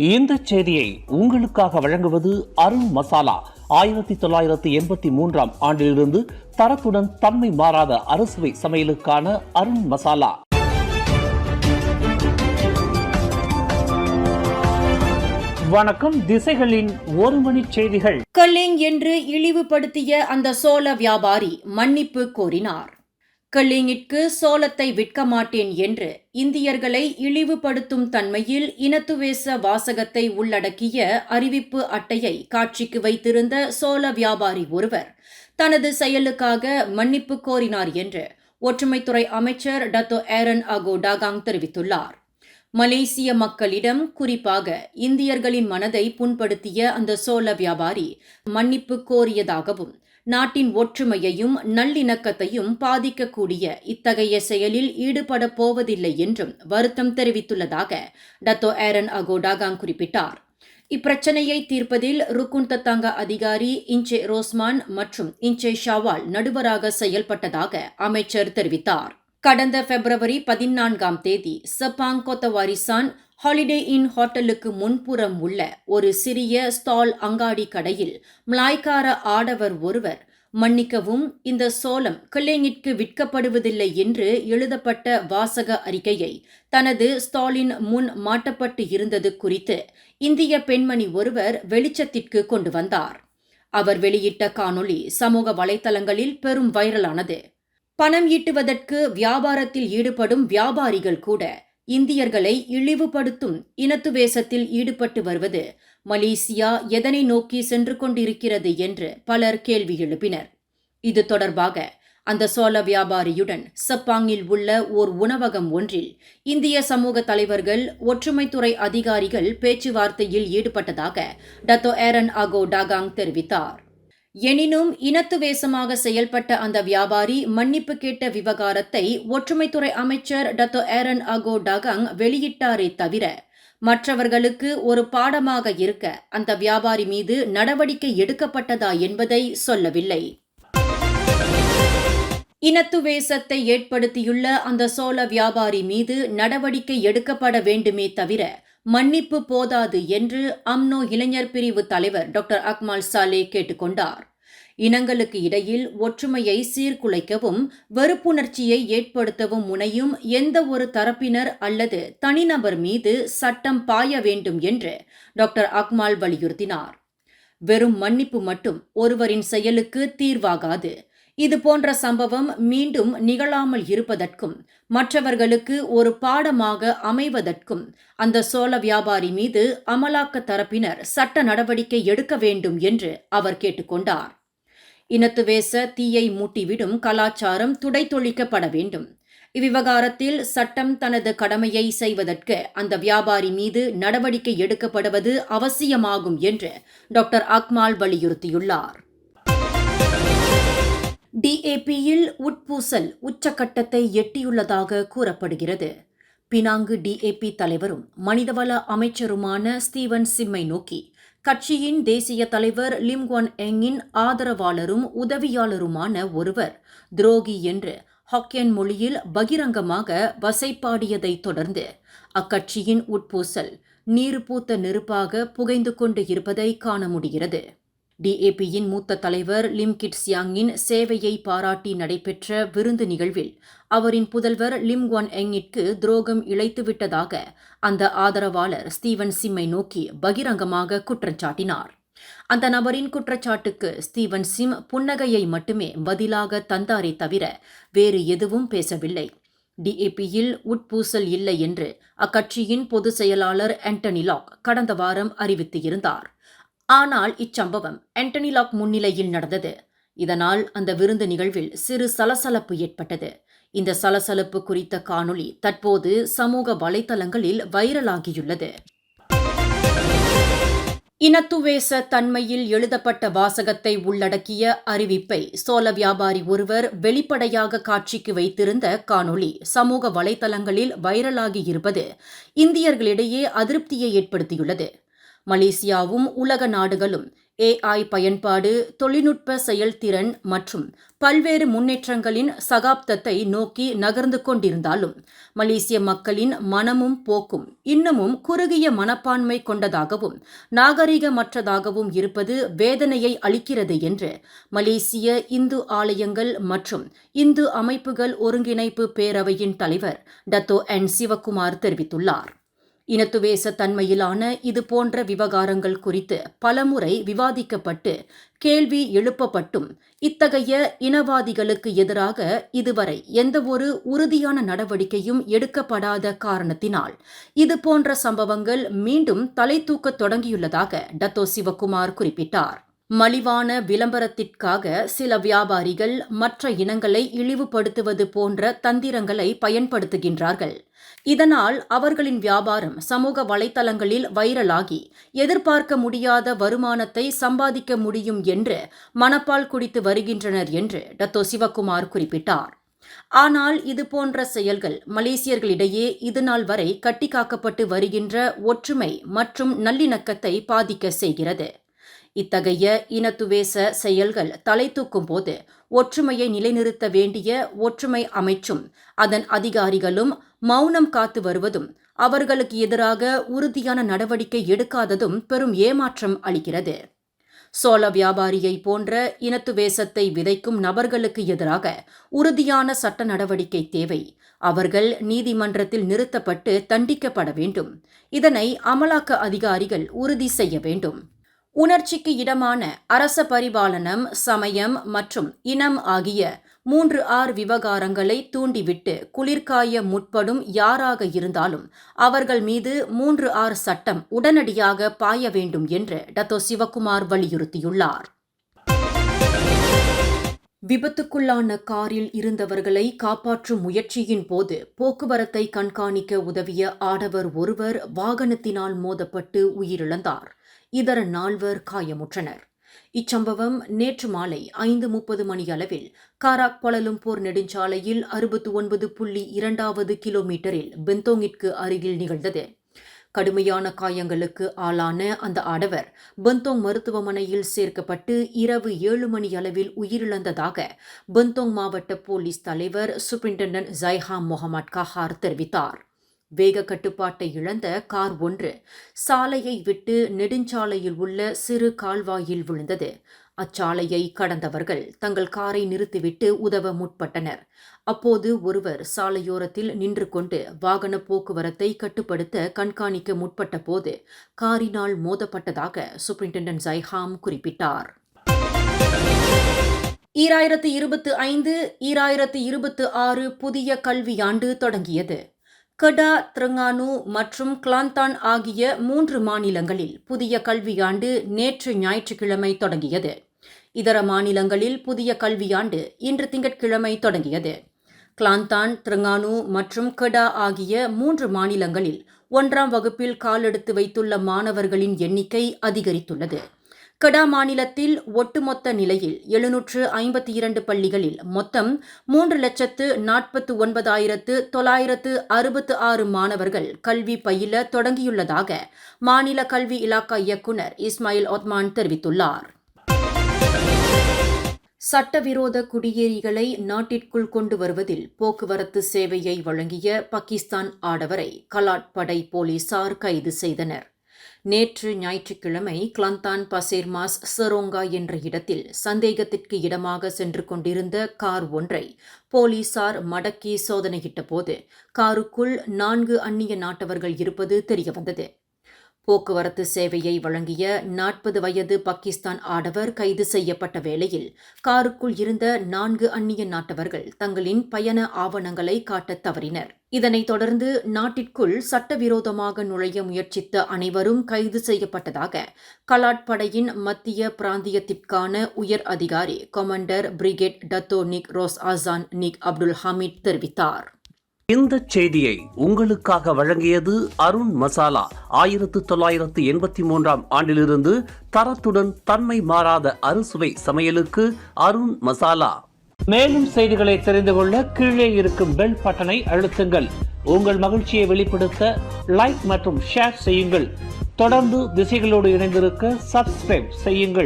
இந்த செய்தியை உங்களுக்காக வழங்குவது அருண் மசாலா. 1983 ஆண்டிலிருந்து தரத்துடன் தன்மை மாறாத அறுசுவை சமையலுக்கான அருண் மசாலா. வணக்கம். திசைகளின் ஒரு மணி செய்திகள். கல்லிங் என்று இழிவுபடுத்திய அந்த சோள வியாபாரி மன்னிப்பு கோரினார். கல்லிங்கிற்கு சோளத்தை விற்க மாட்டேன் என்று இந்தியர்களை இழிவுபடுத்தும் தன்மையில் இனத்துவேச வாசகத்தை உள்ளடக்கிய அறிவிப்பு அட்டையை காட்சிக்கு வைத்திருந்த சோள வியாபாரி ஒருவர் தனது செயலுக்காக மன்னிப்பு கோரினார் என்று ஒற்றுமைத்துறை அமைச்சர் டத்தோ ஏரன் அகோ டாகாங் தெரிவித்துள்ளார். மலேசிய மக்களிடம், குறிப்பாக இந்தியர்களின் மனதை புண்படுத்திய அந்த சோள வியாபாரி மன்னிப்பு கோரியதாகவும், நாட்டின் ஒற்றுமையையும் நல்லிணக்கத்தையும் பாதிக்கக்கூடிய இத்தகைய செயலில் ஈடுபட போவதில்லை என்றும் வருத்தம் தெரிவித்துள்ளதாக டத்தோ ஏரன் அகோ டாகாங் குறிப்பிட்டார். இப்பிரச்சனையை தீர்ப்பதில் ருக்குன் தத்தாங்க அதிகாரி இன்சே ரோஸ்மான் மற்றும் இன்சே ஷாவால் நடுவராக செயல்பட்டதாக அமைச்சர் தெரிவித்தார். கடந்த பிப்ரவரி 14 செப்பாங் கொத்தவாரிசான் ஹாலிடே இன் ஹோட்டலுக்கு முன்புறம் உள்ள ஒரு சிறிய ஸ்டால் அங்காடி கடையில் மலாய்க்கார ஆடவர் ஒருவர், மன்னிக்கவும், இந்த சோளம் கல்லேங்கிற்கு விற்கப்படுவதில்லை என்று எழுதப்பட்ட வாசக அறிக்கையை தனது ஸ்டாலின் முன் மாட்டப்பட்டு இருந்தது குறித்து இந்திய பெண்மணி ஒருவர் வெளிச்சத்திற்கு கொண்டு வந்தார். அவர் வெளியிட்ட காணொளி சமூக வலைதளங்களில் பெரும் வைரலானது. பணம் ஈட்டுவதற்கு வியாபாரத்தில் ஈடுபடும் வியாபாரிகள் கூட இந்தியர்களை இழிவுபடுத்தும் இனத்துவேசத்தில் ஈடுபட்டு வருவது மலேசியா எதனை நோக்கி சென்று கொண்டிருக்கிறது என்று பலர் கேள்வி எழுப்பினர். இது தொடர்பாக அந்த சோள வியாபாரியுடன் செப்பாங்கில் உள்ள ஓர் உணவகம் ஒன்றில் இந்திய சமூக தலைவர்கள், ஒற்றுமைத்துறை அதிகாரிகள் பேச்சுவார்த்தையில் ஈடுபட்டதாக டத்தோ ஏரன் அகோ டாகாங் தெரிவித்தார். எனினும் இனத்துவேசமாக செயல்பட்ட அந்த வியாபாரி மன்னிப்பு கேட்ட விவகாரத்தை ஒற்றுமைத்துறை அமைச்சர் டத்தோ ஏரன் அகோ டாகாங் வெளியிட்டாரே தவிர, மற்றவர்களுக்கு ஒரு பாடமாக இருக்க அந்த வியாபாரி மீது நடவடிக்கை எடுக்கப்பட்டதா என்பதை சொல்லவில்லை. இனத்துவேசத்தை ஏற்படுத்தியுள்ள அந்த சோள வியாபாரி மீது நடவடிக்கை எடுக்கப்பட வேண்டுமே தவிர மன்னிப்பு போதாது என்று அம்னோ இளைஞர் பிரிவு தலைவர் டாக்டர் அக்மால் சாலே கேட்டுக்கொண்டார். இனங்களுக்கு இடையில் ஒற்றுமையை சீர்குலைக்கவும் வெறுப்புணர்ச்சியை ஏற்படுத்தவும் முனையும் எந்த ஒரு தரப்பினர் அல்லது தனிநபர் மீது சட்டம் பாய வேண்டும் என்று டாக்டர் அக்மால் வலியுறுத்தினார். வெறும் மன்னிப்பு மட்டும் ஒருவரின் செயலுக்கு தீர்வாகாது. இது போன்ற சம்பவம் மீண்டும் நிகழாமல் இருப்பதற்கும் மற்றவர்களுக்கு ஒரு பாடமாக அமைவதற்கும் அந்த சோள வியாபாரி மீது அமலாக்க தரப்பினர் சட்ட நடவடிக்கை எடுக்க வேண்டும் என்று அவர் கேட்டுக்கொண்டார். இனத்துவேச தீயை மூட்டிவிடும் கலாச்சாரம் துடைத்தொழிக்கப்பட வேண்டும். இவ்விவகாரத்தில் சட்டம் தனது கடமையை செய்வதற்கு அந்த வியாபாரி மீது நடவடிக்கை எடுக்கப்படுவது அவசியமாகும் என்று டாக்டர் அக்மால் வலியுறுத்தியுள்ளார். டிஏபியில் உட்பூசல் உச்சக்கட்டத்தை எட்டியுள்ளதாக கூறப்படுகிறது. பினாங்கு டிஏபி தலைவரும் மனிதவள அமைச்சருமான ஸ்டீவன் சிம்மை நோக்கி கட்சியின் தேசிய தலைவர் லிம் குவான் எங்கின் ஆதரவாளரும் உதவியாளருமான ஒருவர் துரோகி என்று ஹாக்கியன் மொழியில் பகிரங்கமாக வசைப்பாடியதைத் தொடர்ந்து அக்கட்சியின் உட்பூசல் நீர் பூத்த நெருப்பாக புகைந்து கொண்டு இருப்பதை காண முடிகிறது. டிஏபியின் மூத்த தலைவர் லிம் கிட் சியாங்கின் சேவையை பாராட்டி நடைபெற்ற விருந்து நிகழ்வில் அவரின் புதல்வர் லிம் குவான் எங்கிற்கு துரோகம் இழைத்துவிட்டதாக அந்த ஆதரவாளர் ஸ்டீவன் சிம்மை நோக்கி பகிரங்கமாக குற்றம் சாட்டினார். அந்த நபரின் குற்றச்சாட்டுக்கு ஸ்டீவன் சிம் புன்னகையை மட்டுமே பதிலாக தந்தாரே தவிர வேறு எதுவும் பேசவில்லை. டிஏபியில் உட்பூசல் இல்லை என்று அக்கட்சியின் பொதுச் செயலாளர் ஆண்டனி லாக் கடந்த வாரம் அறிவித்திருந்தார். ஆனால் இச்சம்பவம் ஆண்டனி லாக் முன்னிலையில் நடந்தது. இதனால் அந்த விருந்து நிகழ்வில் சிறு சலசலப்பு ஏற்பட்டது. இந்த சலசலப்பு குறித்த காணொளி தற்போது சமூக வலைதளங்களில் வைரலாகியுள்ளது. இனத்துவேச தன்மையில் எழுதப்பட்ட வாசகத்தை உள்ளடக்கிய அறிவிப்பை சோள வியாபாரி ஒருவர் வெளிப்படையாக காட்சிக்கு வைத்திருந்த காணொளி சமூக வலைதளங்களில் வைரலாகி இருப்பது இந்தியர்களிடையே அதிருப்தியை ஏற்படுத்தியுள்ளது. மலேசியாவும் உலக நாடுகளும் AI பயன்பாடு, தொழில்நுட்ப செயல்திறன் மற்றும் பல்வேறு முன்னேற்றங்களின் சகாப்தத்தை நோக்கி நகர்ந்து கொண்டிருந்தாலும் மலேசிய மக்களின் மனமும் போக்கும் இன்னமும் குறுகிய மனப்பான்மை கொண்டதாகவும் நாகரிகமற்றதாகவும் இருப்பது வேதனையை அளிக்கிறது என்று மலேசிய இந்து ஆலயங்கள் மற்றும் இந்து அமைப்புகள் ஒருங்கிணைப்பு பேரவையின் தலைவர் டத்தோ என் சிவகுமார் தெரிவித்துள்ளார். இனத்துவேச தன்மையிலான இதுபோன்ற விவகாரங்கள் குறித்து பலமுறை விவாதிக்கப்பட்டு கேள்வி எழுப்பப்பட்டும் இத்தகைய இனவாதிகளுக்கு எதிராக இதுவரை எந்தவொரு உறுதியான நடவடிக்கையும் எடுக்கப்படாத காரணத்தினால் இதுபோன்ற சம்பவங்கள் மீண்டும் தலை தூக்கத் தொடங்கியுள்ளதாக டத்தோ சிவகுமார் குறிப்பிட்டார். மலிவான விளம்பரத்திற்காக சில வியாபாரிகள் மற்ற இனங்களை இழிவுபடுத்துவது போன்ற தந்திரங்களை பயன்படுத்துகின்றார்கள். இதனால் அவர்களின் வியாபாரம் சமூக வலைத்தளங்களில் வைரலாகி எதிர்பார்க்க முடியாத வருமானத்தை சம்பாதிக்க முடியும் என்று மனப்பால் குடித்து வருகின்றனர் என்று டத்தோ சிவகுமார் குறிப்பிட்டார். ஆனால் இதுபோன்ற செயல்கள் மலேசியர்களிடையே இதுநாள் வரை கட்டிக்காக்கப்பட்டு வருகின்ற ஒற்றுமை மற்றும் நல்லிணக்கத்தை பாதிக்க செய்கிறது. இத்தகைய இனத்துவேச செயல்கள் தலை தூக்கும் போது ஒற்றுமையை நிலைநிறுத்த வேண்டிய ஒற்றுமை அமைச்சும் அதன் அதிகாரிகளும் மௌனம் காத்து வருவதும் அவர்களுக்கு எதிராக உறுதியான நடவடிக்கை எடுக்காததும் பெரும் ஏமாற்றம் அளிக்கிறது. சோள வியாபாரியை போன்ற இனத்துவேசத்தை விதைக்கும் நபர்களுக்கு எதிராக உறுதியான சட்ட நடவடிக்கை தேவை. அவர்கள் நீதிமன்றத்தில் நிறுத்தப்பட்டு தண்டிக்கப்பட வேண்டும். இதனை அமலாக்க அதிகாரிகள் உறுதி செய்ய வேண்டும். உணர்ச்சிக்கு இடமான அரச பரிபாலனம், சமயம் மற்றும் இனம் ஆகிய 3R விவகாரங்களை தூண்டிவிட்டு குளிர்காய முற்படும் யாராக இருந்தாலும் அவர்கள் மீது 3R சட்டம் உடனடியாக பாய வேண்டும் என்று டத்தோ சிவகுமார் வலியுறுத்தியுள்ளார். விபத்துக்குள்ளான காரில் இருந்தவர்களை காப்பாற்றும் முயற்சியின் போது போக்குவரத்தை கண்காணிக்க உதவிய ஆடவர் ஒருவர் வாகனத்தினால் மோதப்பட்டு உயிரிழந்தார். இதர 4 காயமுற்றனர். இச்சம்பவம் நேற்று மாலை 5:30 மணியளவில் காராக் கோலாலம்பூர் நெடுஞ்சாலையில் 69.2 கிலோமீட்டரில் பெந்தோங்கிற்கு அருகில் நிகழ்ந்தது. கடுமையான காயங்களுக்கு ஆளான அந்த ஆடவர் பெந்தோங் மருத்துவமனையில் சேர்க்கப்பட்டு இரவு 7 மணி அளவில் உயிரிழந்ததாக பெந்தோங் மாவட்ட போலீஸ் தலைவர் சூப்பரிண்டென்டன்ட் ஜைஹாம் முகமது கஹார் தெரிவித்தார். வேக கட்டுப்பாட்டை இழந்த கார் ஒன்று சாலையை விட்டு நெடுஞ்சாலையில் உள்ள சிறு கால்வாயில் விழுந்தது. அச்சாலையை கடந்தவர்கள் தங்கள் காரை நிறுத்திவிட்டு உதவ முற்பட்டனர். அப்போது ஒருவர் சாலையோரத்தில் நின்று கொண்டு வாகன போக்குவரத்தை கட்டுப்படுத்த கண்காணிக்க முற்பட்ட போது காரினால் மோதப்பட்டதாக சூப்பரிண்டென்டன்ட் ஜைஹாம் குறிப்பிட்டார். 2025-2026 புதிய கல்வியாண்டு தொடங்கியது. கடா, திரங்கானு மற்றும் கிளாந்தான் ஆகிய 3 மாநிலங்களில் புதிய கல்வியாண்டு நேற்று ஞாயிற்றுக்கிழமை தொடங்கியது. இதர மாநிலங்களில் புதிய கல்வியாண்டு இன்று திங்கட்கிழமை தொடங்கியது. கிளாந்தான், திரங்கானு மற்றும் கடா ஆகிய 3 மாநிலங்களில் 1ஆம் வகுப்பில் காலெடுத்து வைத்துள்ள மாணவர்களின் எண்ணிக்கை அதிகரித்துள்ளது. கடா மாநிலத்தில் ஒட்டுமொத்த நிலையில் 752 பள்ளிகளில் மொத்தம் 3,49,966 மாணவர்கள் கல்வி பயில தொடங்கியுள்ளதாக மாநில கல்வி இலாக்கா இயக்குநர் இஸ்மாயில் ஒத்மான் தெரிவித்துள்ளார். சட்டவிரோத குடியேறிகளை நாட்டிற்குள் கொண்டு வருவதில் போக்குவரத்து சேவையை வழங்கிய பாகிஸ்தான் ஆடவரை கலாட் படை போலீசார் கைது செய்தனர். நேற்று ஞாயிற்றுக்கிழமை கிளாந்தான் பசேர்மாஸ் சரோங்கா என்ற இடத்தில் சந்தேகத்திற்கு இடமாக சென்று கொண்டிருந்த கார் ஒன்றை போலீசார் மடக்கி சோதனையிட்ட போது காருக்குள் 4 அந்நிய நாட்டவர்கள் இருப்பது தெரியவந்தது. போக்குவரத்து சேவையை வழங்கிய 40 வயது பாகிஸ்தான் ஆடவர் கைது செய்யப்பட்ட வேளையில் காருக்குள் இருந்த 4 அந்நிய நாட்டவர்கள் தங்களின் பயண ஆவணங்களை காட்டத் தவறினர். இதனைத் தொடர்ந்து நாட்டிற்குள் சட்டவிரோதமாக நுழைய முயற்சித்த அனைவரும் கைது செய்யப்பட்டதாக கலாட் படையின் மத்திய பிராந்தியத்திற்கான உயர் அதிகாரி கமாண்டர் பிரிகேட் டத்தோ நிக் ரோஸ் ஆசான் நிக் அப்துல் ஹமீட் தெரிவித்தார். இந்த செய்தியை உங்களுக்காக வழங்கியது அருண் மசாலா. 1983ஆம் ஆண்டிலிருந்து தரத்துடன் தன்மை மாறாத அறுசுவை சமையலுக்கு அருண் மசாலா. மேலும் செய்திகளை தெரிந்து கொள்ள கீழே இருக்கும் பெல் பட்டனை அழுத்துங்கள். உங்கள் மகிழ்ச்சியை வெளிப்படுத்த லைக் மற்றும் ஷேர் செய்யுங்கள். தொடர்ந்து திசைகளோடு இணைந்திருக்க சப்ஸ்கிரைப் செய்யுங்கள்.